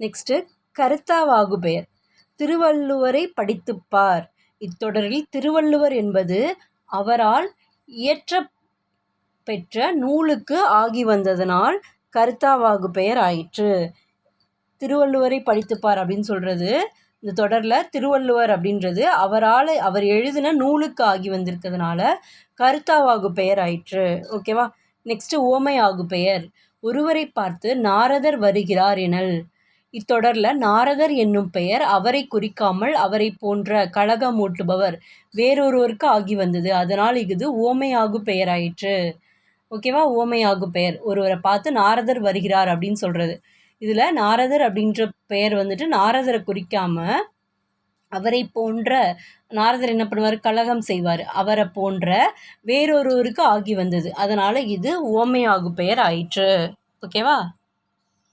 Next கருத்தாவாகு பெயர். திருவள்ளுவரை படித்துப்பார். இத்தொடரில் திருவள்ளுவர் என்பது அவரால் இயற்ற பெற்ற நூலுக்கு ஆகி வந்ததனால் கருத்தாவாகு பெயர் ஆயிற்று. திருவள்ளுவரை படித்துப்பார் அப்படின்னு சொல்கிறது இந்த தொடரில் திருவள்ளுவர் அப்படின்றது அவர் எழுதின நூலுக்கு ஆகி வந்திருக்கிறதுனால கருத்தாவாகு பெயர் ஆயிற்று. ஓகேவா. நெக்ஸ்ட்டு ஓமை ஆகு பெயர். ஒருவரை பார்த்து நாரதர் வருகிறார் எனல். இத்தொடரில் நாரதர் என்னும் பெயர் அவரை குறிக்காமல் அவரை போன்ற கழகமூட்டுபவர் வேறொருவருக்கு ஆகி வந்தது. அதனால் இது ஓமையாகு பெயர் ஆயிற்று. ஓகேவா. ஓமையாகு பெயர் ஒருவரை பார்த்து நாரதர் வருகிறார் அப்படின்னு சொல்கிறது. இதில் நாரதர் அப்படின்ற பெயர் வந்துட்டு நாரதரை குறிக்காமல் அவரை போன்ற, நாரதர் என்ன பண்ணுவார், கலகம் செய்வார், அவரை போன்ற வேறொருவருக்கு ஆகி வந்தது. அதனால் இது ஓமையாகு பெயர் ஆயிற்று. ஓகேவா.